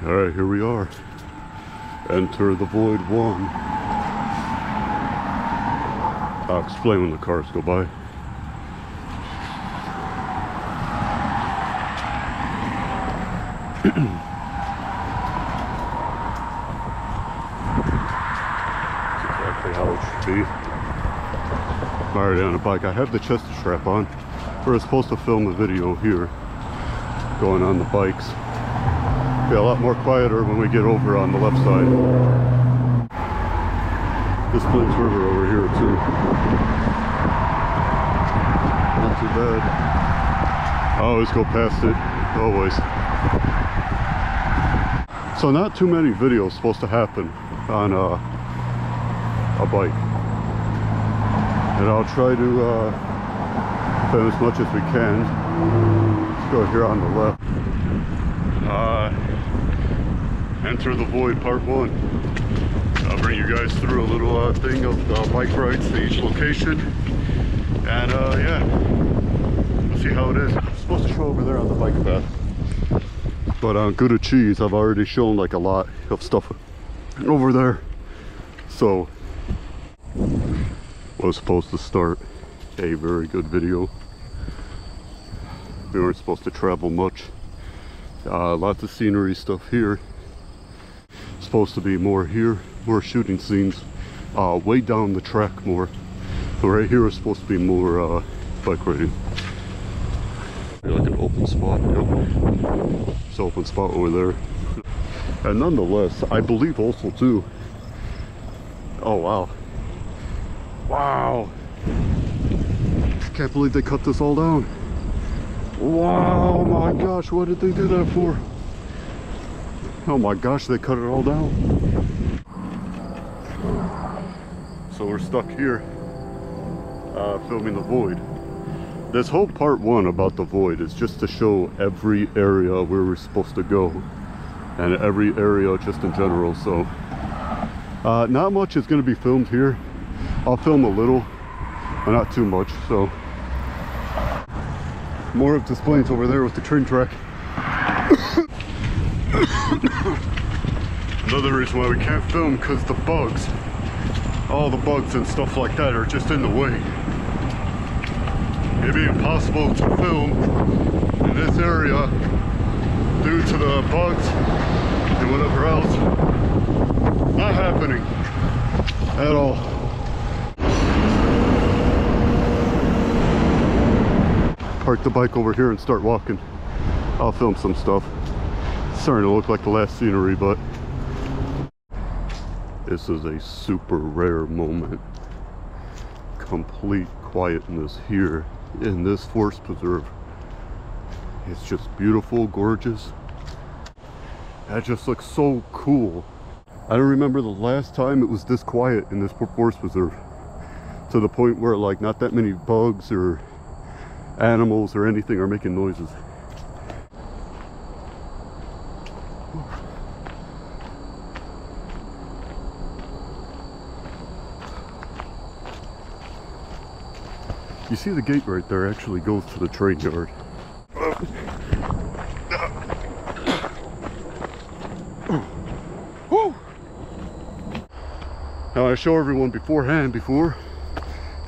Alright, here we are. Enter the Void 1. I'll explain when the cars go by. Exactly how it should be. I'm already on a bike. I have the chest strap on. We're supposed to film a video here going on the bikes. Be a lot more quieter when we get over on the left side. This Plains River over here too. Not too bad. I always go past it, always. So not too many videos supposed to happen on a bike. And I'll try to film as much as we can. Let's go here on the left. Enter the Void Part 1. I'll bring you guys through a little thing of bike rides to each location. And yeah, we'll see how it is. I'm supposed to show over there on the bike path. But on Good Cheese, I've already shown like a lot of stuff over there. So, was supposed to start a very good video. We weren't supposed to travel much. Lots of scenery stuff here. Supposed to be more here, more shooting scenes, way down the track more. So right here is supposed to be more bike riding. Like an open spot, yep. It's an open spot over there. And nonetheless, I believe also too. Oh wow. Wow. Can't believe they cut this all down. Wow, my gosh, what did they do that for? Oh my gosh, they cut it all down. So we're stuck here, filming the Void. This whole part 1 about the Void is just to show every area where we're supposed to go. And every area just in general, so. Not much is going to be filmed here. I'll film a little, but not too much, so. More of this Plains over there with the train track. Another reason why we can't film, because the bugs, all the bugs and stuff like that are just in the way. It'd be impossible to film in this area due to the bugs and whatever else. Not happening at all. Park the bike over here and start walking. I'll film some stuff. It's starting to look like the last scenery, but this is a super rare moment. Complete quietness here in this forest preserve. It's just beautiful, gorgeous. That just looks so cool. I don't remember the last time it was this quiet in this forest preserve. To the point where like not that many bugs or animals or anything are making noises. You see the gate right there actually goes to the train yard. Now I show everyone beforehand before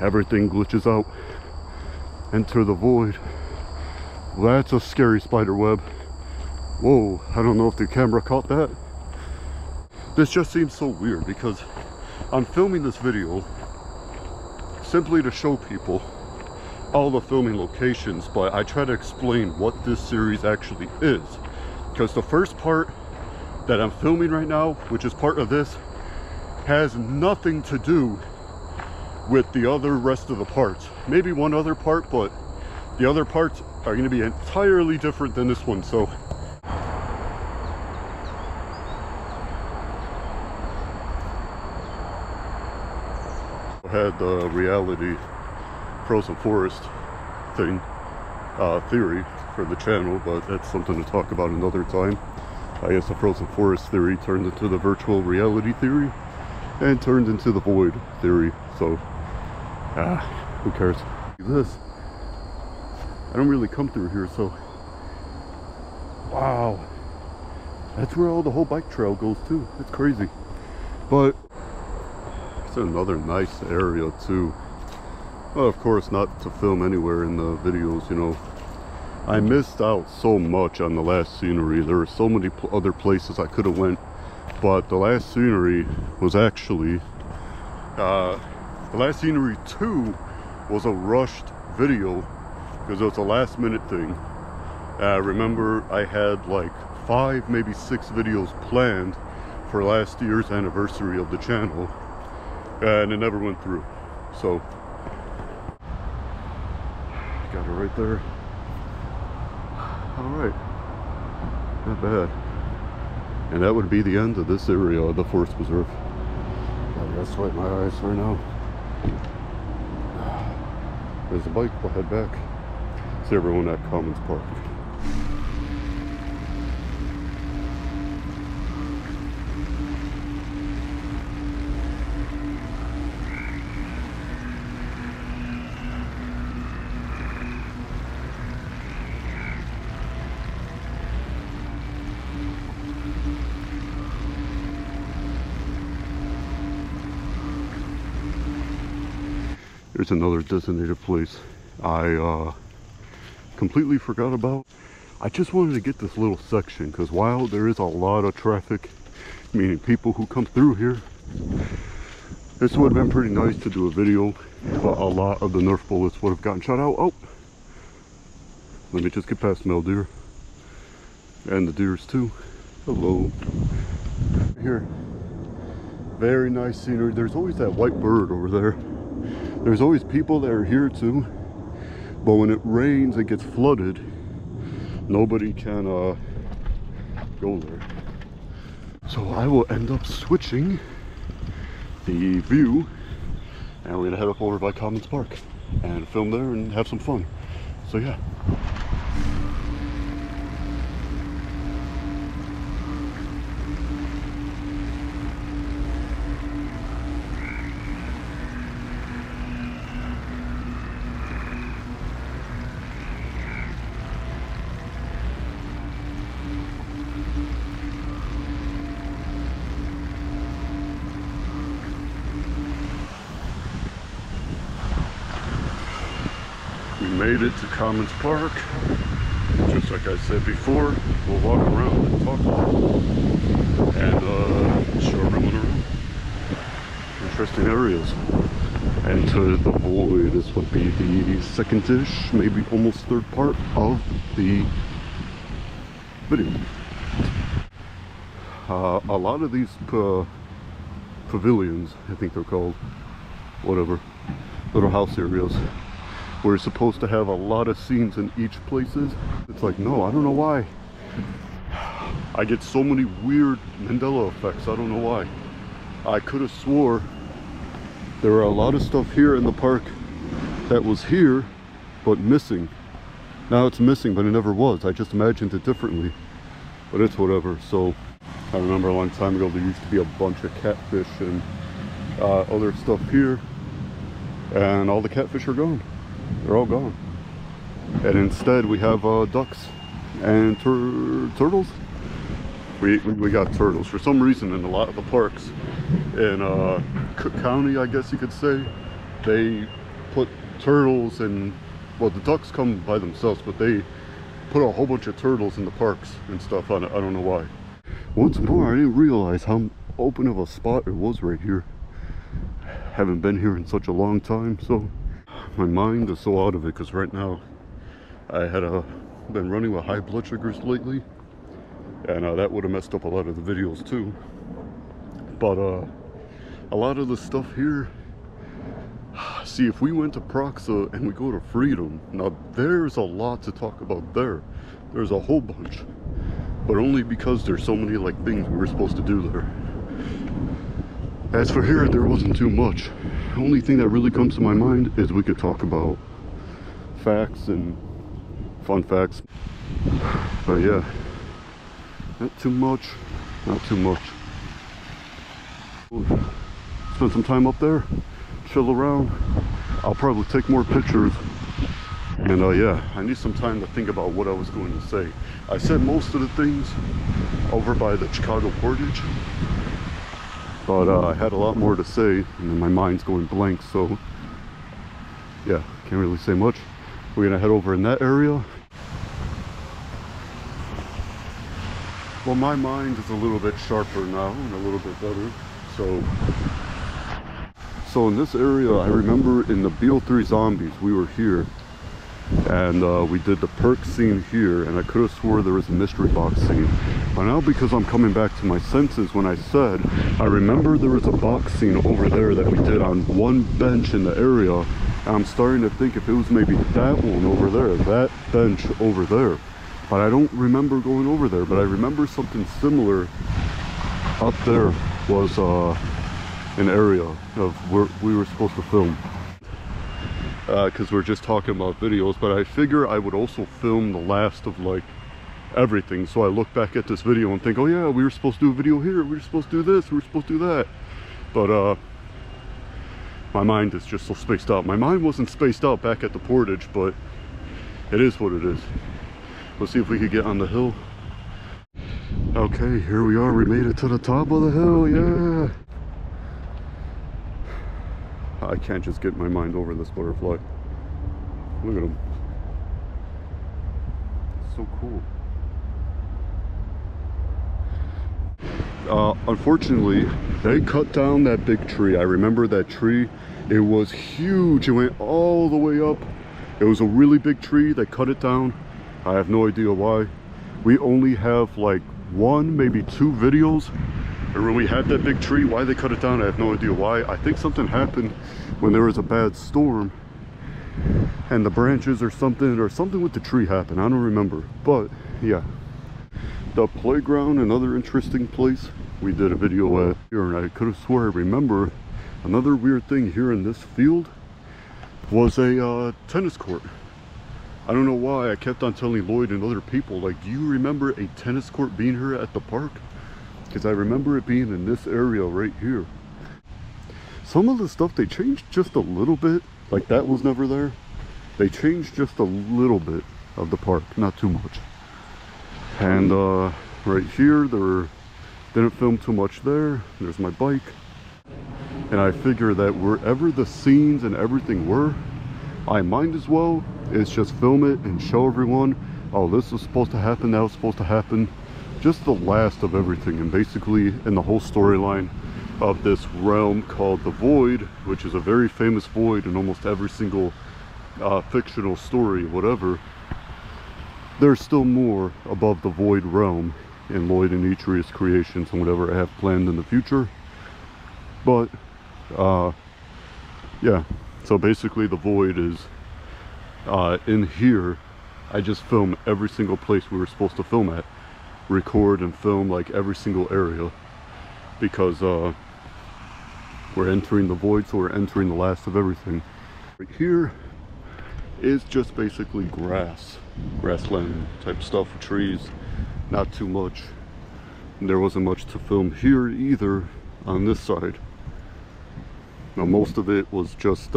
everything glitches out. Enter the Void. Well, that's a scary spider web. Whoa, I don't know if the camera caught that. This just seems so weird because I'm filming this video simply to show people all the filming locations, but I try to explain what this series actually is. Because the first part that I'm filming right now, which is part of this, has nothing to do with the other rest of the parts. Maybe one other part, but the other parts are going to be entirely different than this one. So I had the reality frozen forest thing theory for the channel, but that's something to talk about another time. I guess the frozen forest theory turned into the virtual reality theory and turned into the Void theory. So who cares? This, I don't really come through here, so wow, That's where all the whole bike trail goes too. It's crazy. But it's another nice area too. Well, of course, not to film anywhere in the videos, you know. I missed out so much on the last scenery. There were so many other places I could have went, but the last scenery was actually the last scenery 2 was a rushed video because it was a last minute thing. Remember, I had like 5, maybe 6 videos planned for last year's anniversary of the channel, and it never went through. So got it right there. All right, not bad. And that would be the end of this area of the Forest Preserve. I gotta swipe my eyes right now. There's a bike. We'll head back. See everyone at Commons Park. Here's another designated place I completely forgot about. I just wanted to get this little section because while there is a lot of traffic, meaning people who come through here, this would have been pretty nice to do a video, but a lot of the Nerf bullets would have gotten shot out. Oh, let me just get past male deer and the deers too. Hello. Here, very nice scenery. There's always that white bird over there. There's always people that are here too, but when it rains, it gets flooded. Nobody can go there. So I will end up switching the view, and we're gonna head up over by Commons Park and film there and have some fun. So yeah. We made it to Commons Park. Just like I said before, we'll walk around and talk and show everyone around. Interesting areas. And to the void, this would be the second-ish, maybe almost third part of the video. A lot of these pavilions, I think they're called, whatever, little house areas, we're supposed to have a lot of scenes in each places. It's like, no, I don't know why. I get so many weird Mandela effects, I don't know why. I could have swore there were a lot of stuff here in the park that was here, but missing. Now it's missing, but it never was. I just imagined it differently, but it's whatever. So I remember a long time ago, there used to be a bunch of catfish and other stuff here, and all the catfish are gone. They're all gone, and instead we have ducks and turtles. We got turtles for some reason in a lot of the parks in Cook County, I guess you could say. They put turtles and, well, the ducks come by themselves, but they put a whole bunch of turtles in the parks and stuff on it. I don't know why. Once more, I didn't realize how open of a spot it was right here. Haven't been here in such a long time, so my mind is so out of it, because right now I had been running with high blood sugars lately, and that would have messed up a lot of the videos too. But a lot of the stuff here, see, if we went to Proxa and we go to Freedom, now there's a lot to talk about there. There's a whole bunch, but only because there's so many like things we were supposed to do there. As for here, there wasn't too much. The only thing that really comes to my mind is we could talk about facts and fun facts. But yeah, not too much, not too much. Spend some time up there, chill around. I'll probably take more pictures And yeah, I need some time to think about what I was going to say. I said most of the things over by the Chicago Portage, but I had a lot more to say, and my mind's going blank, so yeah, can't really say much. We're gonna head over in that area. Well, my mind is a little bit sharper now and a little bit better. So in this area, I remember in the BO3 Zombies, we were here, and we did the perk scene here, and I could have swore there was a mystery box scene. But now, because I'm coming back to my senses, when I said, I remember there was a box scene over there that we did on one bench in the area, and I'm starting to think if it was maybe that one over there, that bench over there. But I don't remember going over there, but I remember something similar up there was an area of where we were supposed to film. Because we're just talking about videos, but I figure I would also film the last of like everything. So I look back at this video and think, oh yeah, we were supposed to do a video here, we were supposed to do this, we were supposed to do that. But my mind is just so spaced out. My mind wasn't spaced out back at the Portage, but it is what it is. Let's see if we could get on the hill. Okay, here we are. We made it to the top of the hill. Yeah. I can't just get my mind over this butterfly. Look at him. It's so cool. Unfortunately, they cut down that big tree. I remember that tree. It was huge. It went all the way up. It was a really big tree. They cut it down. I have no idea why. We only have like one, maybe two videos when we had that big tree. Why they cut it down, I have no idea why. I think something happened when there was a bad storm and the branches or something with the tree happened. I don't remember, but yeah. The playground, another interesting place we did a video at here, and I could have swore I remember another weird thing here in this field was a tennis court. I don't know why I kept on telling Lloyd and other people, like, do you remember a tennis court being here at the park? Because I remember it being in this area right here. Some of the stuff they changed just a little bit, like that was never there. They changed just a little bit of the park, not too much. And right here, didn't film too much there. There's my bike. And I figure that wherever the scenes and everything were, I might as well is just film it and show everyone, oh, this was supposed to happen, that was supposed to happen. Just the last of everything, and basically in the whole storyline of this realm called the Void, which is a very famous void in almost every single fictional story, whatever. There's still more above the Void realm in Lloyd and Etrius creations and whatever I have planned in the future. But yeah, so basically the Void is in here. I just film every single place we were supposed to film at, record and film like every single area, because we're entering the Void, so we're entering the last of everything. Right here is just basically grassland type stuff, trees, not too much. And there wasn't much to film here either on this side. Now most of it was just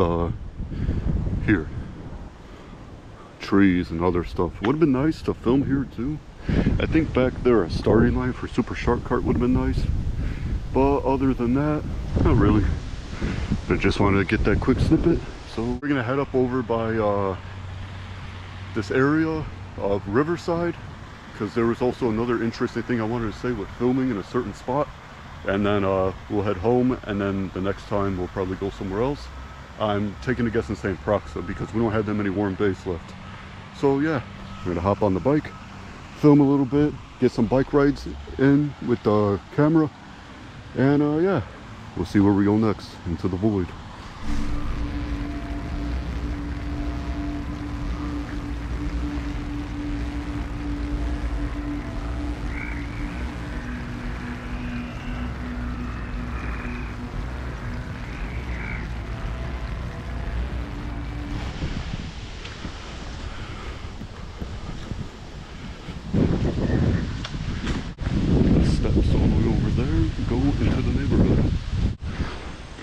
here, trees and other stuff. Would have been nice to film here too. I think back there a starting line for Super Shark Kart would have been nice, but other than that, not really. I just wanted to get that quick snippet. So we're gonna head up over by this area of Riverside, because there was also another interesting thing I wanted to say with filming in a certain spot. And then we'll head home, and then the next time we'll probably go somewhere else. I'm taking a guess and saying Proxa, because we don't have that many warm days left. So yeah, I'm gonna hop on the bike, film a little bit, get some bike rides in with the camera, and yeah, we'll see where we go next, into the Void.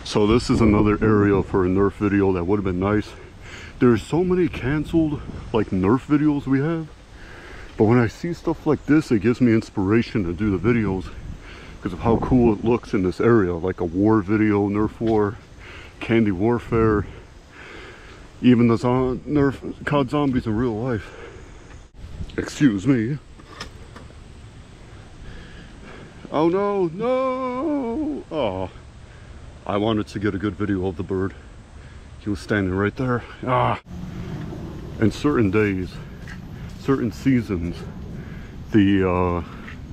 So this is another area for a Nerf video that would have been nice. There's so many canceled like Nerf videos we have, but when I see stuff like this, it gives me inspiration to do the videos because of how cool it looks in this area. Like a war video, Nerf war, Candy Warfare, even the Nerf COD zombies in real life. Excuse me. Oh no, no! Oh, I wanted to get a good video of the bird. He was standing right there. Ah! And certain days, certain seasons, the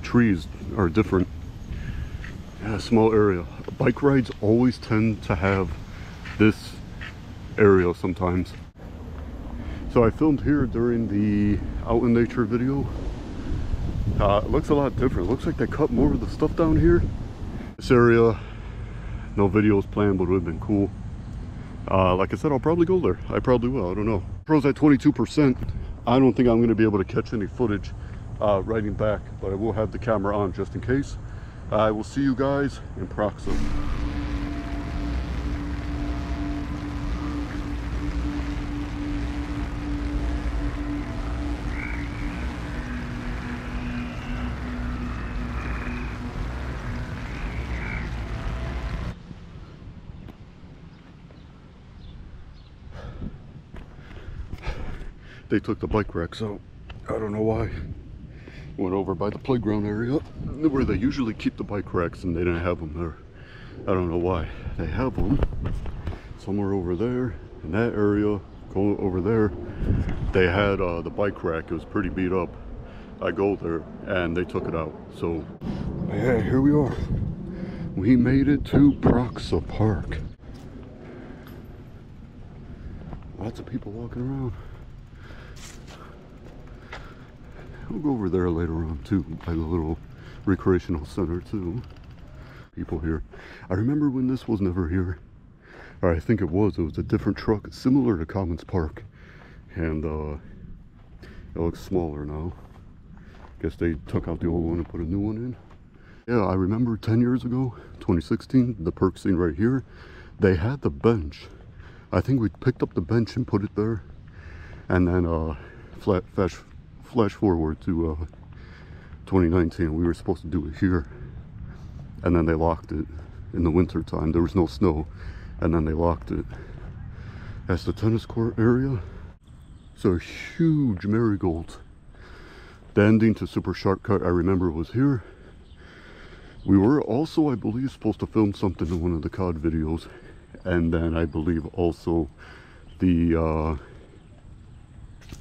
trees are different. Yeah, small area. Bike rides always tend to have this area sometimes. So I filmed here during the out in nature video. It looks a lot different. It looks like they cut more of the stuff down here. This area, no videos planned, but it would have been cool. Like I said, I'll probably go there. I probably will, I don't know. Pro's at 22%. I don't think I'm going to be able to catch any footage riding back, but I will have the camera on just in case. I will see you guys in Proxim. They took the bike racks out. I don't know why. Went over by the playground area where they usually keep the bike racks, and they didn't have them there. I don't know why. They have them somewhere over there in that area. Go over there. They had the bike rack. It was pretty beat up. I go there and they took it out. So yeah, here we are. We made it to Proxa Park. Lots of people walking around. We'll go over there later on too, by the little recreational center too. People here. I remember when this was never here. Or I think it was a different truck, similar to Commons Park. And it looks smaller now. Guess they took out the old one and put a new one in. Yeah, I remember 10 years ago, 2016, the perk scene right here. They had the bench. I think we picked up the bench and put it there. And then flash forward to 2019, we were supposed to do it here, and then they locked it in the winter time. There was no snow, and then they locked it. That's the tennis court area. So huge marigolds. The ending to Super Shortcut, I remember, was here. We were also, I believe, supposed to film something in one of the COD videos, and then I believe also the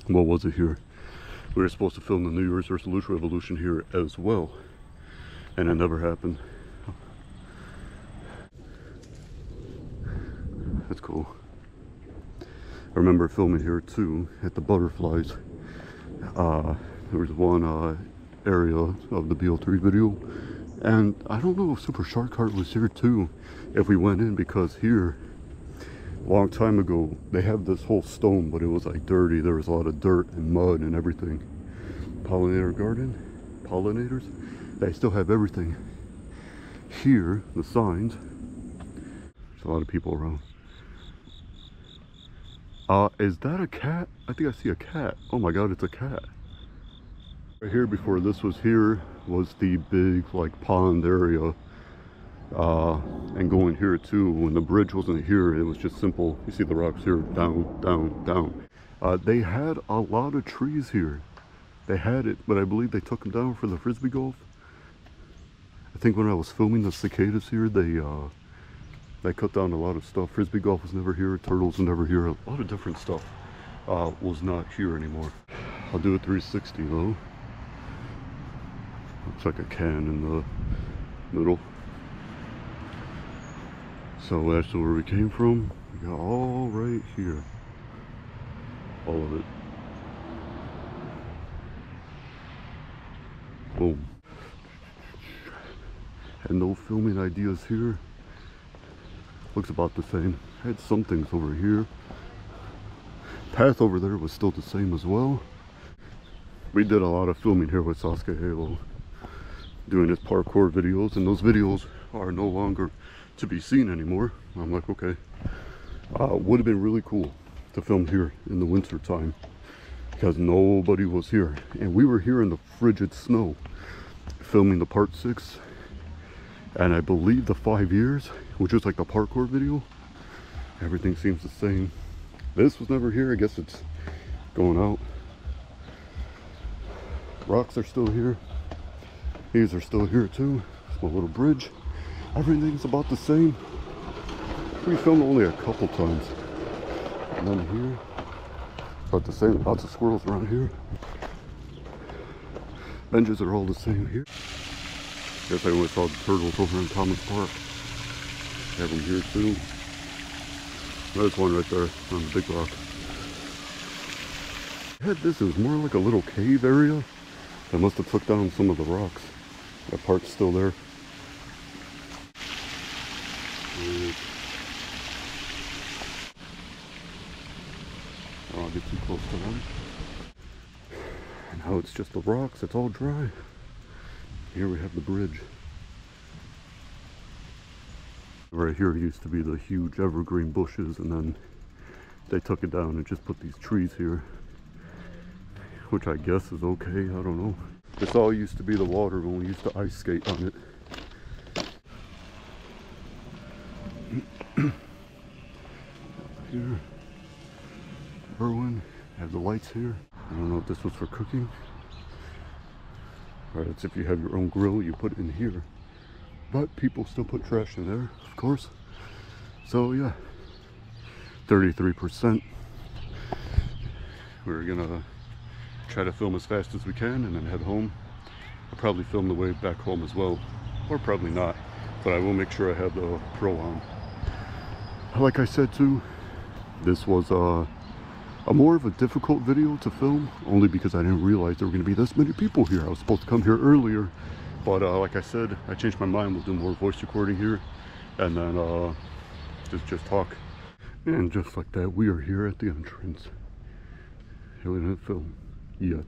what was it here? We were supposed to film the New Year's Resolution Revolution here as well, and it never happened. That's cool. I remember filming here too at the butterflies. There was one area of the BO3 video, and I don't know if Super Shark Cart was here too, if we went in, because here a long time ago they have this whole stone, but it was like dirty. There was a lot of dirt and mud and everything. Pollinator garden, pollinators, they still have everything. Here, the signs. There's a lot of people around. Is that a cat? I think I see a cat. Oh my god, it's a cat. Right here, before this was here, was the big like pond area. And going here too, when the bridge wasn't here, it was just simple. You see the rocks here, down, down, down. They had a lot of trees here. They had it, but I believe they took them down for the frisbee golf. I think when I was filming the cicadas here, they cut down a lot of stuff. Frisbee golf was never here, turtles were never here. A lot of different stuff was not here anymore. I'll do a 360 though. Looks like a can in the middle. So that's where we came from. We got all right here. All of it. Boom. Had no filming ideas here. Looks about the same. Had some things over here. Path over there was still the same as well. We did a lot of filming here with Sasuke Halo, doing his parkour videos, and those videos are no longer to be seen anymore. I'm like, okay. Would have been really cool to film here in the winter time because nobody was here, and we were here in the frigid snow filming the part 6, and I believe the 5 years, which is like the parkour video. Everything seems the same. This was never here. I guess it's going out. Rocks are still here. These are still here too. Small little bridge. Everything's about the same. We filmed only a couple times. And then here, about the same. Lots of squirrels around here. Benches are all the same here. Guess I only saw the turtles over in Thomas Park. Have them here too. There's one right there on the big rock. I had this, it was more like a little cave area. I must have took down some of the rocks. That part's still there. I don't want to get too close to them. And now it's just the rocks, it's all dry. Here we have the bridge. Right here used to be the huge evergreen bushes, and then they took it down and just put these trees here, which I guess is okay, I don't know. This all used to be the water when we used to ice skate on it. Here, Berwyn, have the lights here. I don't know if this was for cooking. Alright, it's if you have your own grill, you put it in here. But people still put trash in there, of course. So yeah, 33%. We're gonna try to film as fast as we can and then head home. I'll probably film the way back home as well, or probably not, but I will make sure I have the Pro on. Like I said too, this was a more of a difficult video to film, only because I didn't realize there were going to be this many people here. I was supposed to come here earlier, but like I said, I changed my mind. We'll do more voice recording here, and then just talk. And just like that, we are here at the entrance. Here we didn't film yet.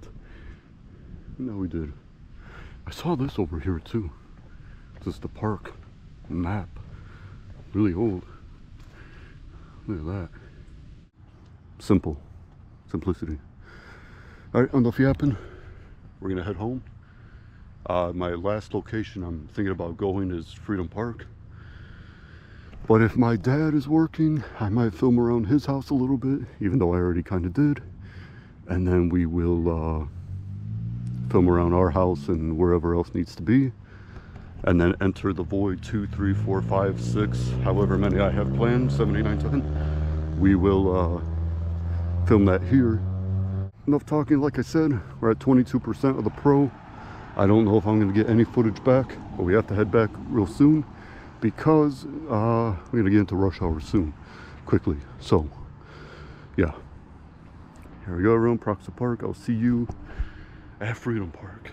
No, we did. I saw this over here too. This is the park map. Really old. Look at that. Simple. Simplicity. Alright, enough yapping. We're gonna head home. My last location I'm thinking about going is Freedom Park. But if my dad is working, I might film around his house a little bit, even though I already kind of did. And then we will film around our house and wherever else needs to be. And then enter the void 2, 3, 4, 5, 6, however many I have planned, 79, 10. We will film that here. Enough talking. Like I said, we're at 22% of the Pro. I don't know if I'm going to get any footage back, but we have to head back real soon because we're going to get into rush hour soon, quickly. So, yeah. Here we go, everyone. Proxy Park. I'll see you at Freedom Park.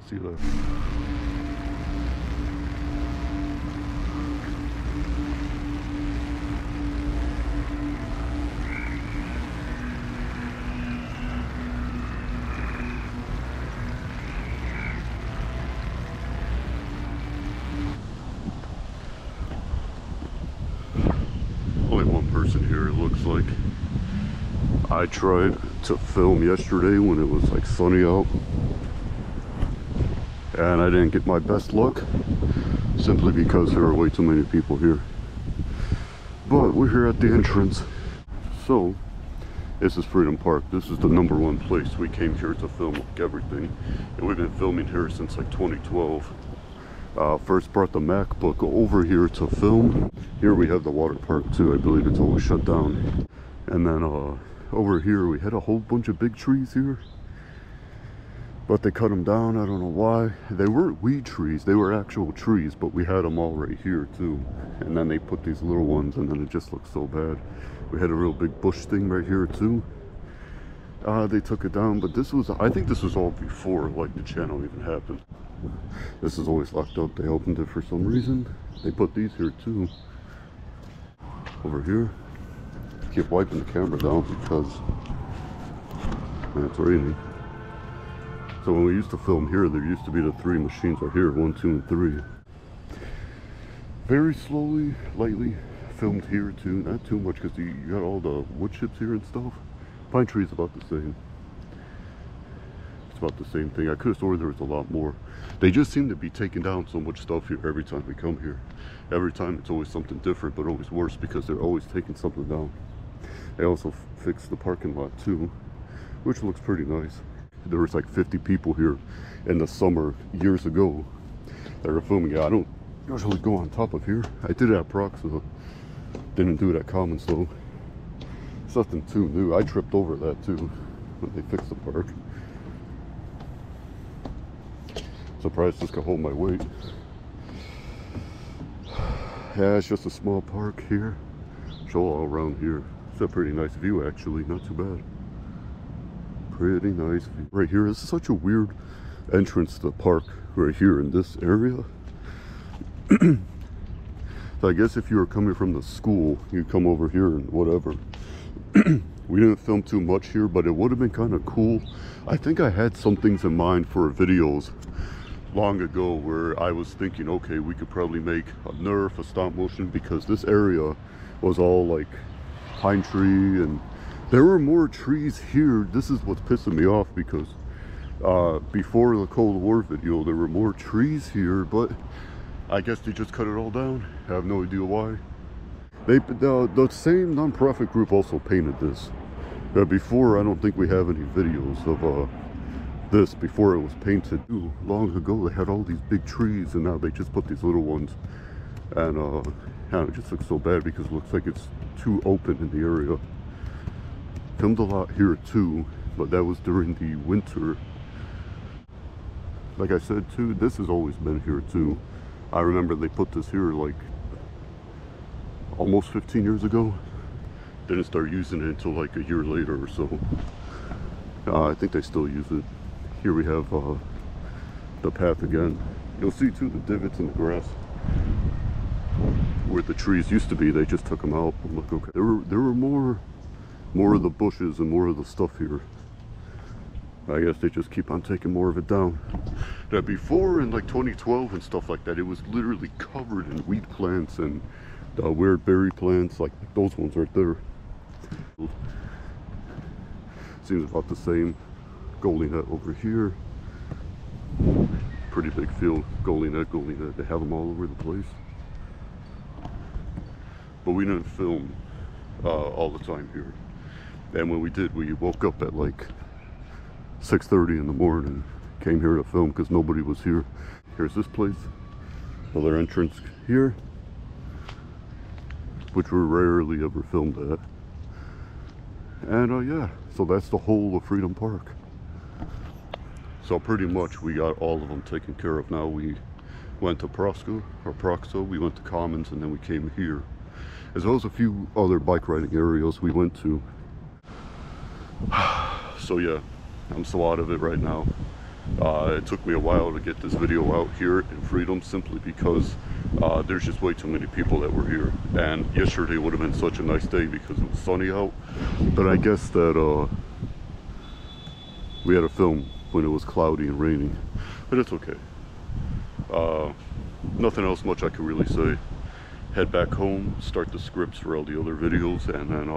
See you there. Only one person here, it looks like. I tried to film yesterday when it was like sunny out, and I didn't get my best luck simply because there were way too many people here. But we're here at the entrance. So this is Freedom Park. This is the #1 place we came here to film like everything, and we've been filming here since like 2012. First brought the MacBook over here to film. Here we have the water park too. I believe it's always shut down. And then over here we had a whole bunch of big trees here, but they cut them down. I don't know why. They weren't weed trees, they were actual trees, but we had them all right here too. And then they put these little ones, and then it just looked so bad. We had a real big bush thing right here too. They took it down, but this was, I think this was all before like the channel even happened. This is always locked up. They opened it for some reason. They put these here too. Over here. Keep wiping the camera down because it's raining. So when we used to film here, there used to be the 3 machines right here, 1, 2, and 3. Very slowly, lightly filmed here too, not too much because you got all the wood chips here and stuff. Pine tree's about the same. It's about the same thing. I could have sworn there was a lot more. They just seem to be taking down so much stuff here every time we come here. Every time it's always something different, but always worse because they're always taking something down. They also fixed the parking lot too, which looks pretty nice. There was like 50 people here in the summer years ago that were filming it. I don't usually go on top of here. I did it at Proxo. Didn't do it at Commons though. It's nothing too new. I tripped over that too when they fixed the park. Surprised this could hold my weight. Yeah, it's just a small park here. Show all around here. It's a pretty nice view actually, not too bad. Pretty nice view. Right here is such a weird entrance to the park right here in this area. So I guess if you were coming from the school, you'd come over here and whatever. We didn't film too much here, but it would have been kind of cool. I think I had some things in mind for videos long ago where I was thinking, okay, we could probably make a Nerf, a stop motion, because this area was all like pine tree and there were more trees here. This is what's pissing me off because before the Cold War video, there were more trees here, but I guess they just cut it all down. I have no idea why. The same non-profit group also painted this. Before, I don't think we have any videos of this before it was painted. Ooh, long ago, they had all these big trees, and now they just put these little ones. And it just looks so bad because it looks like it's too open in the area. Filmed a lot here too, but that was during the winter. Like I said too, this has always been here too. I remember they put this here like almost 15 years ago. Didn't start using it until like a year later or so. I think they still use it. Here we have the path again. You'll see too the divots in the grass where the trees used to be. They just took them out. Look, okay. There were more of the bushes and more of the stuff here. I guess they just keep on taking more of it down. Now before in like 2012 and stuff like that, it was literally covered in wheat plants and weird berry plants like those ones right there. Seems about the same. Goalie net over here. Pretty big field. Goalie net. They have them all over the place. But we didn't film all the time here. And when we did, we woke up at like 6:30 in the morning, came here to film because nobody was here. Here's this place, another entrance here, which we rarely ever filmed at. And yeah, so that's the whole of Freedom Park. So pretty much we got all of them taken care of now. We went to Proxo, we went to Commons, and then we came here. As well as a few other bike riding areas we went to. So yeah, I'm so out of it right now. It took me a while to get this video out here in Freedom simply because there's just way too many people that were here. And yesterday would have been such a nice day because it was sunny out. But I guess that we had to film when it was cloudy and raining. But it's okay. Nothing else much I could really say. Head back home, start the scripts for all the other videos, and then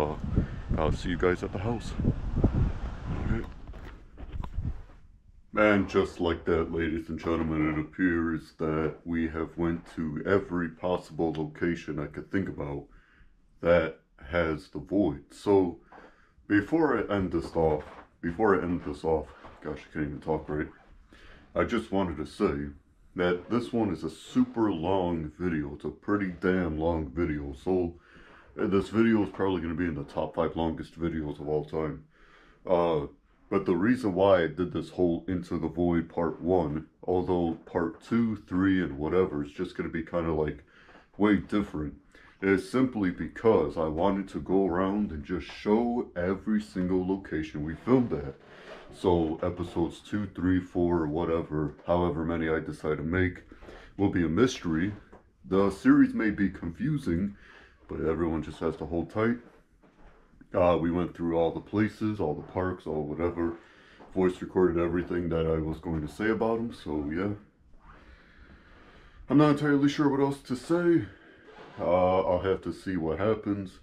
I'll see you guys at the house. Alright. And just like that, ladies and gentlemen, it appears that we have went to every possible location I could think about that has the void. So before I end this off, gosh, I can't even talk right. I just wanted to say that this one is a super long video. It's a pretty damn long video. So this video is probably going to be in the top 5 longest videos of all time. But the reason why I did this whole Into the Void part 1, although part 2, 3, and whatever is just going to be kind of like way different, is simply because I wanted to go around and just show every single location we filmed at. So episodes 2, 3, 4, or whatever, however many I decide to make, will be a mystery. The series may be confusing, but everyone just has to hold tight. We went through all the places, all the parks, all whatever. Voice recorded everything that I was going to say about them, so yeah. I'm not entirely sure what else to say. I'll have to see what happens.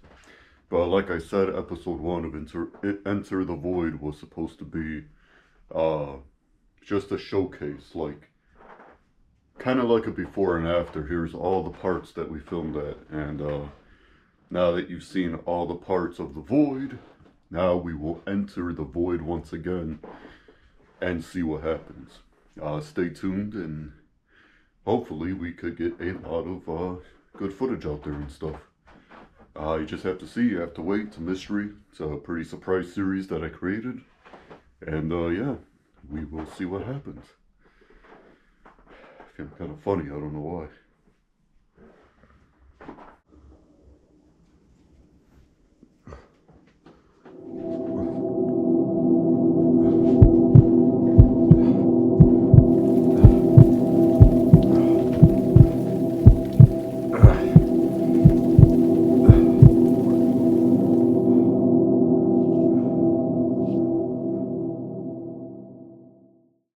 But like I said, episode 1 of Enter the Void was supposed to be just a showcase, like kind of like a before and after. Here's all the parts that we filmed at, and now that you've seen all the parts of the Void, now we will enter the Void once again and see what happens. Stay tuned, and hopefully we could get a lot of good footage out there and stuff. You just have to see, you have to wait. It's a mystery. It's a pretty surprise series that I created. And yeah, we will see what happens. I feel kind of funny, I don't know why.